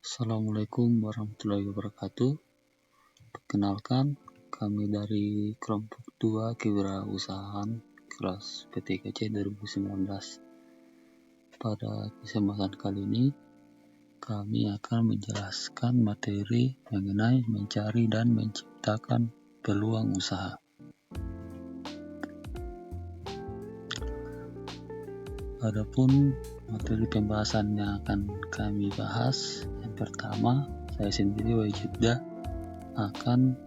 Assalamualaikum warahmatullahi wabarakatuh. Perkenalkan, kami dari kelompok 2 Kewirausahaan kelas PTKC 2019. Pada kesempatan kali ini, kami akan menjelaskan materi mengenai mencari dan menciptakan peluang usaha. Adapun materi pembahasan yang akan kami bahas, yang pertama, saya sendiri Wajibda akan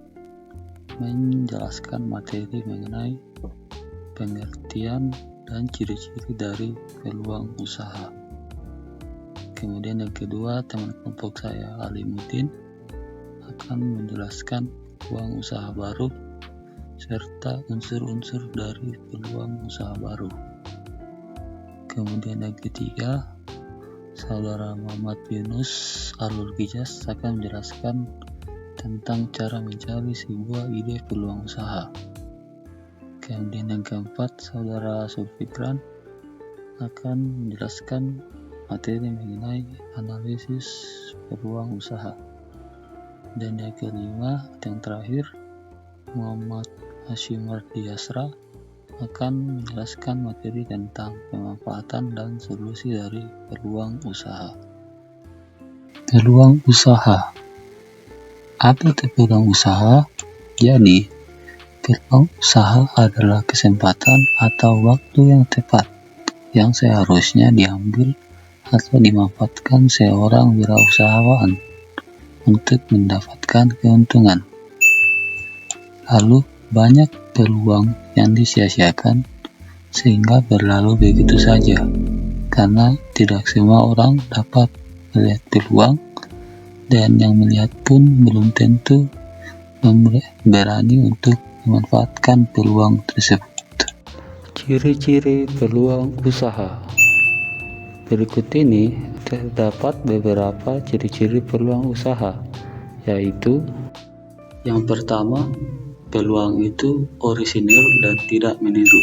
menjelaskan materi mengenai pengertian dan ciri-ciri dari peluang usaha. Kemudian yang kedua, teman kelompok saya Alimuddin akan menjelaskan peluang usaha baru serta unsur-unsur dari peluang usaha baru. Kemudian yang ketiga, Saudara Muhammad Yunus Alul-Gijas akan menjelaskan tentang cara mencari sebuah ide peluang usaha. Kemudian yang keempat, Saudara Sulfikran akan menjelaskan materi mengenai analisis peluang usaha. Dan yang kelima, yang terakhir, Muhammad Hashim Mardiasra akan menjelaskan materi tentang pemanfaatan dan solusi dari peluang usaha. Peluang usaha. Apa itu peluang usaha? Jadi, peluang usaha adalah kesempatan atau waktu yang tepat yang seharusnya diambil atau dimanfaatkan seorang wirausahawan untuk mendapatkan keuntungan. Lalu, banyak peluang yang disia-siakan sehingga berlalu begitu saja, karena tidak semua orang dapat melihat peluang, dan yang melihat pun belum tentu berani untuk memanfaatkan peluang tersebut. Ciri-ciri peluang usaha. Berikut ini terdapat beberapa ciri-ciri peluang usaha, yaitu yang pertama, peluang itu orisinil dan tidak meniru.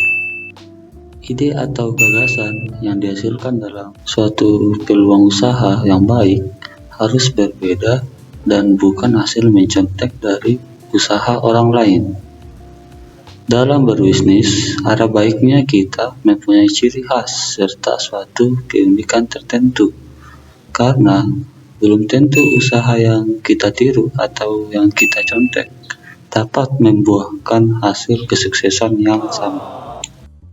Ide atau gagasan yang dihasilkan dalam suatu peluang usaha yang baik harus berbeda dan bukan hasil mencontek dari usaha orang lain. Dalam berbisnis, ada baiknya kita mempunyai ciri khas serta suatu keunikan tertentu, karena belum tentu usaha yang kita tiru atau yang kita contek dapat membuahkan hasil kesuksesan yang sama.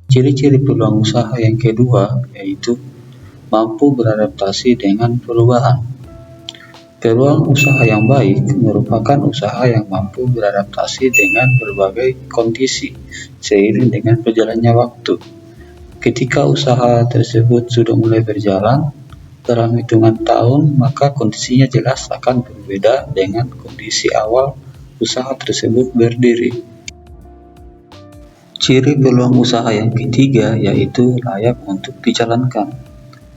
Ciri-ciri peluang usaha yang kedua yaitu mampu beradaptasi dengan perubahan. Peluang usaha yang baik merupakan usaha yang mampu beradaptasi dengan berbagai kondisi seiring dengan berjalannya waktu. Ketika usaha tersebut sudah mulai berjalan dalam hitungan tahun, maka kondisinya jelas akan berbeda dengan kondisi awal usaha tersebut berdiri. Ciri peluang usaha yang ketiga yaitu layak untuk dijalankan.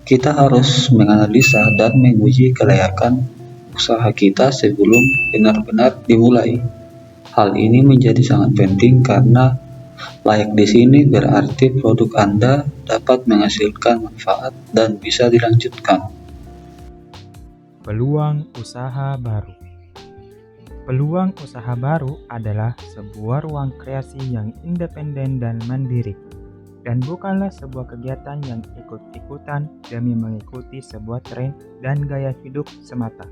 Kita harus menganalisa dan menguji kelayakan usaha kita sebelum benar-benar dimulai. Hal ini menjadi sangat penting karena layak di sini berarti produk Anda dapat menghasilkan manfaat dan bisa dilanjutkan. Peluang usaha baru. Peluang usaha baru adalah sebuah ruang kreasi yang independen dan mandiri, dan bukanlah sebuah kegiatan yang ikut-ikutan demi mengikuti sebuah tren dan gaya hidup semata.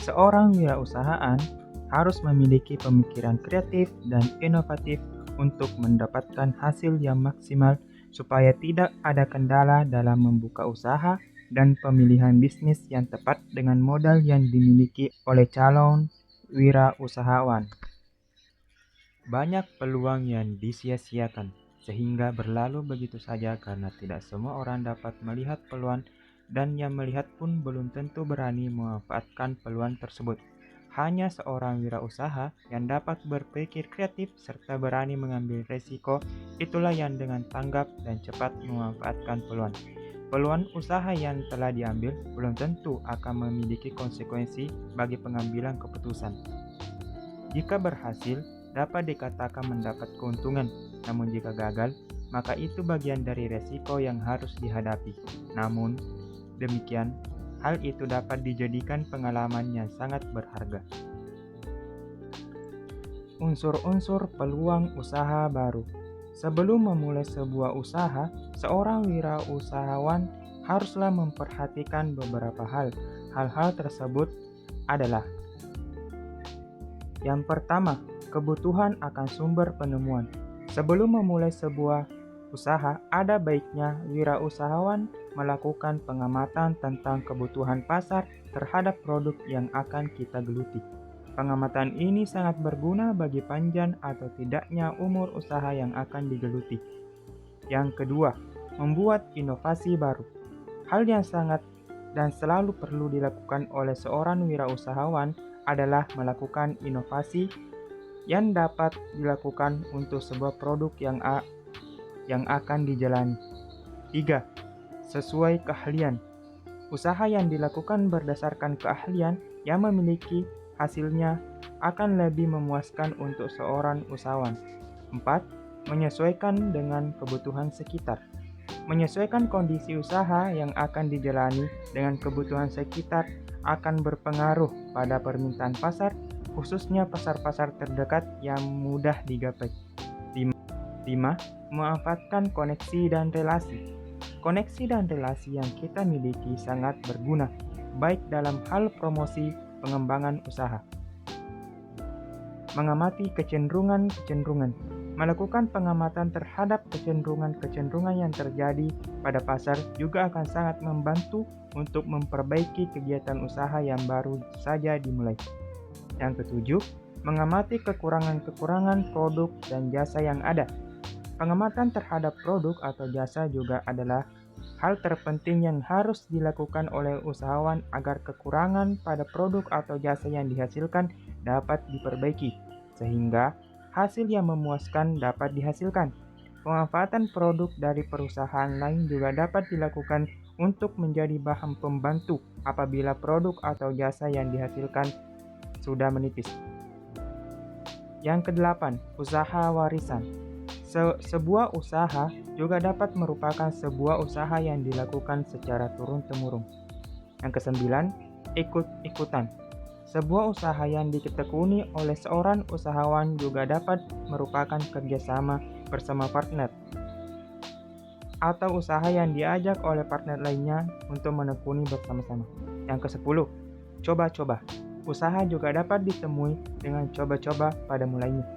Seorang wirausahaan harus memiliki pemikiran kreatif dan inovatif untuk mendapatkan hasil yang maksimal supaya tidak ada kendala dalam membuka usaha dan pemilihan bisnis yang tepat dengan modal yang dimiliki oleh calon wirausahawan. Banyak peluang yang disia-siakan sehingga berlalu begitu saja karena tidak semua orang dapat melihat peluang, dan yang melihat pun belum tentu berani memanfaatkan peluang tersebut. Hanya seorang wirausaha yang dapat berpikir kreatif serta berani mengambil resiko, itulah yang dengan tanggap dan cepat memanfaatkan peluang. Peluang usaha yang telah diambil belum tentu akan memiliki konsekuensi bagi pengambilan keputusan. Jika berhasil, dapat dikatakan mendapat keuntungan, namun jika gagal, maka itu bagian dari resiko yang harus dihadapi. Namun, demikian, hal itu dapat dijadikan pengalaman yang sangat berharga. Unsur-unsur peluang usaha baru. Sebelum memulai sebuah usaha, seorang wirausahawan haruslah memperhatikan beberapa hal. Hal-hal tersebut adalah: yang pertama, kebutuhan akan sumber penemuan. Sebelum memulai sebuah usaha, ada baiknya wirausahawan melakukan pengamatan tentang kebutuhan pasar terhadap produk yang akan kita geluti. Pengamatan ini sangat berguna bagi panjang atau tidaknya umur usaha yang akan digeluti. Yang kedua, membuat inovasi baru. Hal yang sangat dan selalu perlu dilakukan oleh seorang wirausahawan adalah melakukan inovasi yang dapat dilakukan untuk sebuah produk yang akan dijalani. 3. Sesuai keahlian. Usaha yang dilakukan berdasarkan keahlian yang memiliki hasilnya akan lebih memuaskan untuk seorang usahawan. 4. Menyesuaikan dengan kebutuhan sekitar. Menyesuaikan kondisi usaha yang akan dijalani dengan kebutuhan sekitar akan berpengaruh pada permintaan pasar, khususnya pasar-pasar terdekat yang mudah digapai. 5. Memanfaatkan koneksi dan relasi. Koneksi dan relasi yang kita miliki sangat berguna, baik dalam hal promosi pengembangan usaha. Mengamati kecenderungan-kecenderungan. Melakukan pengamatan terhadap kecenderungan-kecenderungan yang terjadi pada pasar juga akan sangat membantu untuk memperbaiki kegiatan usaha yang baru saja dimulai. Yang ketujuh, mengamati kekurangan-kekurangan produk dan jasa yang ada. Pengamatan terhadap produk atau jasa juga adalah hal terpenting yang harus dilakukan oleh usahawan agar kekurangan pada produk atau jasa yang dihasilkan dapat diperbaiki, sehingga hasil yang memuaskan dapat dihasilkan. Pemanfaatan produk dari perusahaan lain juga dapat dilakukan untuk menjadi bahan pembantu apabila produk atau jasa yang dihasilkan sudah menipis. Yang kedelapan, usaha warisan. Sebuah usaha juga dapat merupakan sebuah usaha yang dilakukan secara turun-temurun. Yang kesembilan, ikut-ikutan. Sebuah usaha yang ditekuni oleh seorang usahawan juga dapat merupakan kerjasama bersama partner atau usaha yang diajak oleh partner lainnya untuk menekuni bersama-sama. Yang kesepuluh, coba-coba. Usaha juga dapat ditemui dengan coba-coba pada mulainya.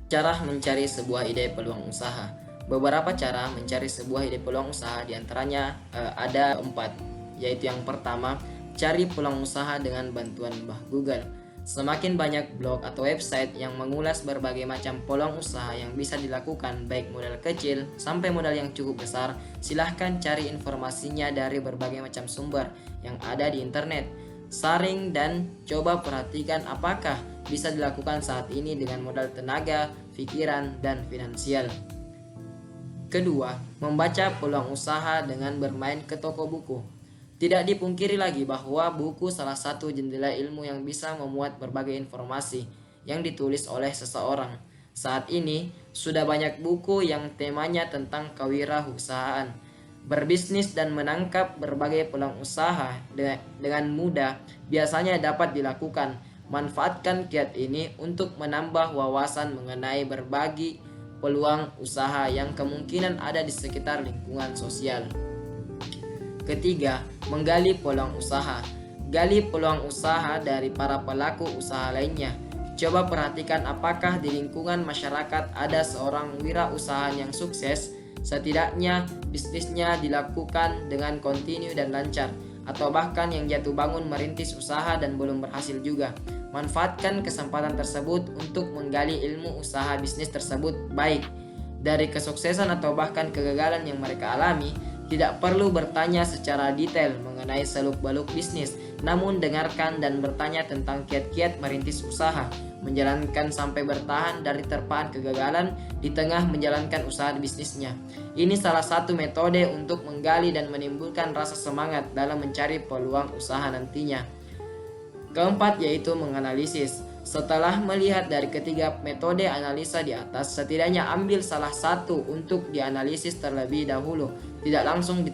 Cara mencari sebuah ide peluang usaha. Beberapa cara mencari sebuah ide peluang usaha diantaranya ada 4, yaitu yang pertama, cari peluang usaha dengan bantuan Google. Semakin banyak blog atau website yang mengulas berbagai macam peluang usaha yang bisa dilakukan, baik modal kecil sampai modal yang cukup besar, silahkan cari informasinya dari berbagai macam sumber yang ada di internet. Saring dan coba perhatikan apakah bisa dilakukan saat ini dengan modal tenaga, pikiran, dan finansial. Kedua, membaca peluang usaha dengan bermain ke toko buku. Tidak dipungkiri lagi bahwa buku salah satu jendela ilmu yang bisa memuat berbagai informasi yang ditulis oleh seseorang. Saat ini, sudah banyak buku yang temanya tentang kewirausahaan, berbisnis dan menangkap berbagai peluang usaha dengan mudah biasanya dapat dilakukan. Manfaatkan kiat ini untuk menambah wawasan mengenai berbagi peluang usaha yang kemungkinan ada di sekitar lingkungan sosial. Ketiga, menggali peluang usaha. Gali peluang usaha dari para pelaku usaha lainnya. Coba perhatikan apakah di lingkungan masyarakat ada seorang wirausahawan yang sukses, setidaknya bisnisnya dilakukan dengan kontinu dan lancar, atau bahkan yang jatuh bangun merintis usaha dan belum berhasil juga. Manfaatkan kesempatan tersebut untuk menggali ilmu usaha bisnis tersebut, baik dari kesuksesan atau bahkan kegagalan yang mereka alami. Tidak perlu bertanya secara detail mengenai seluk-beluk bisnis, namun dengarkan dan bertanya tentang kiat-kiat merintis usaha, menjalankan sampai bertahan dari terpaan kegagalan di tengah menjalankan usaha bisnisnya. Ini salah satu metode untuk menggali dan menimbulkan rasa semangat dalam mencari peluang usaha nantinya. Keempat, yaitu menganalisis. Setelah melihat dari ketiga metode analisa di atas, setidaknya ambil salah satu untuk dianalisis terlebih dahulu. Tidak langsung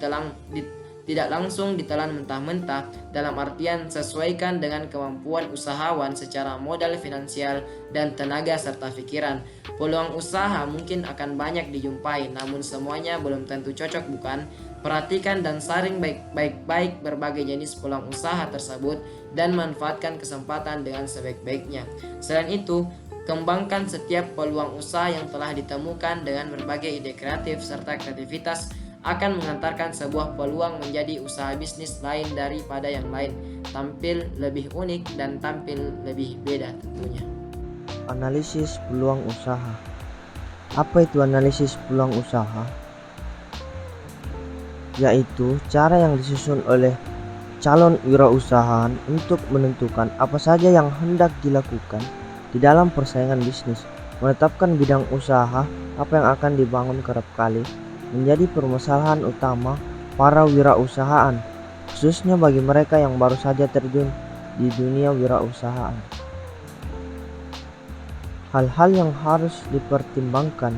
tidak langsung ditelan mentah-mentah, dalam artian sesuaikan dengan kemampuan usahawan secara modal finansial dan tenaga serta pikiran. Peluang usaha mungkin akan banyak dijumpai, namun semuanya belum tentu cocok, bukan? Perhatikan dan saring baik-baik berbagai jenis peluang usaha tersebut dan manfaatkan kesempatan dengan sebaik-baiknya. Selain itu, kembangkan setiap peluang usaha yang telah ditemukan dengan berbagai ide kreatif serta kreativitas akan mengantarkan sebuah peluang menjadi usaha bisnis lain daripada yang lain, tampil lebih unik dan tampil lebih beda tentunya. Analisis peluang usaha. Apa itu analisis peluang usaha? Yaitu cara yang disusun oleh calon wirausahaan untuk menentukan apa saja yang hendak dilakukan di dalam persaingan bisnis, menetapkan bidang usaha apa yang akan dibangun kerap kali menjadi permasalahan utama para wirausahaan, khususnya bagi mereka yang baru saja terjun di dunia wirausahaan. Hal-hal yang harus dipertimbangkan: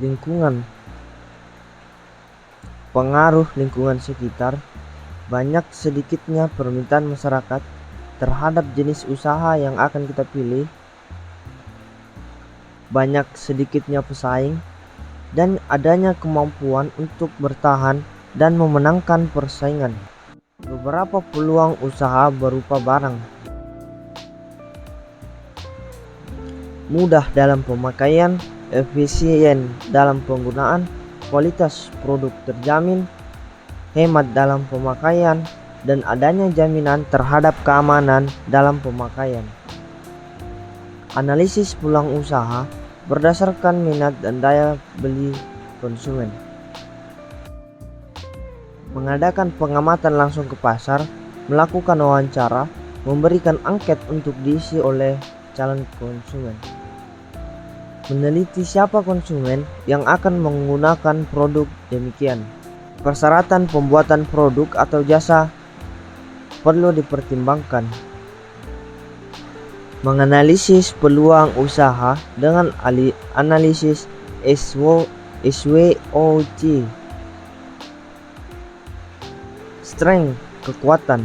lingkungan, pengaruh lingkungan sekitar, banyak sedikitnya permintaan masyarakat terhadap jenis usaha yang akan kita pilih, banyak sedikitnya pesaing, dan adanya kemampuan untuk bertahan dan memenangkan persaingan. Beberapa peluang usaha berupa barang mudah dalam pemakaian, efisien dalam penggunaan, kualitas produk terjamin, hemat dalam pemakaian, dan adanya jaminan terhadap keamanan dalam pemakaian. Analisis peluang usaha berdasarkan minat dan daya beli konsumen. Mengadakan pengamatan langsung ke pasar, melakukan wawancara, memberikan angket untuk diisi oleh calon konsumen. Meneliti siapa konsumen yang akan menggunakan produk demikian. Persyaratan pembuatan produk atau jasa perlu dipertimbangkan. Menganalisis peluang usaha dengan analisis SWOT. Strength, kekuatan,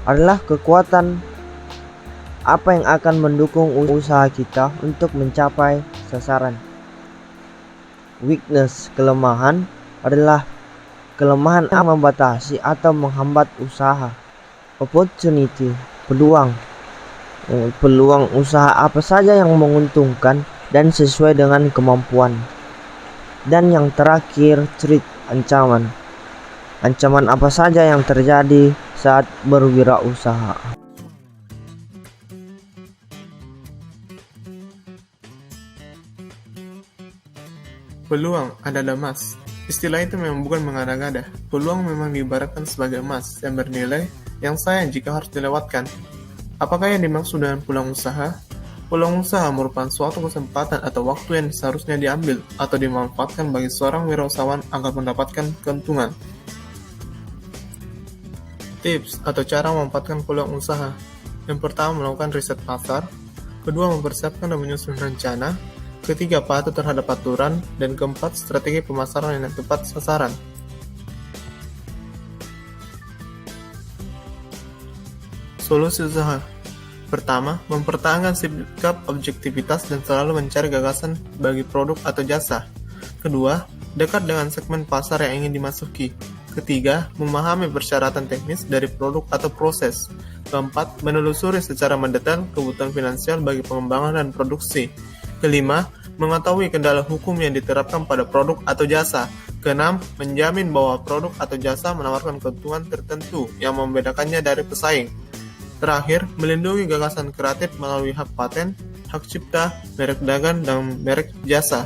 adalah kekuatan apa yang akan mendukung usaha kita untuk mencapai sasaran. Weakness, kelemahan, adalah kelemahan yang membatasi atau menghambat usaha. Opportunity, peluang. Peluang usaha apa saja yang menguntungkan dan sesuai dengan kemampuan. Dan yang terakhir, threat, ancaman. Ancaman apa saja yang terjadi saat berwirausaha. Peluang adalah emas. Istilah itu memang bukan mengada-ngada. Peluang memang diibaratkan sebagai emas yang bernilai, yang sayang jika harus dilewatkan. Apakah yang dimaksud dengan peluang usaha? Peluang usaha merupakan suatu kesempatan atau waktu yang seharusnya diambil atau dimanfaatkan bagi seorang wirausahawan agar mendapatkan keuntungan. Tips atau cara memanfaatkan peluang usaha. Yang pertama, melakukan riset pasar. Kedua, mempersiapkan dan menyusun rencana. Ketiga, patuh terhadap aturan. Dan keempat, strategi pemasaran yang tepat sasaran. Solusi usaha. Pertama, mempertahankan sikap objektivitas dan selalu mencari gagasan bagi produk atau jasa. Kedua, dekat dengan segmen pasar yang ingin dimasuki. Ketiga, memahami persyaratan teknis dari produk atau proses. Keempat, menelusuri secara mendetail kebutuhan finansial bagi pengembangan dan produksi. Kelima, mengetahui kendala hukum yang diterapkan pada produk atau jasa. Keenam, menjamin bahwa produk atau jasa menawarkan keuntungan tertentu yang membedakannya dari pesaing. Terakhir, melindungi gagasan kreatif melalui hak paten, hak cipta, merek dagang, dan merek jasa.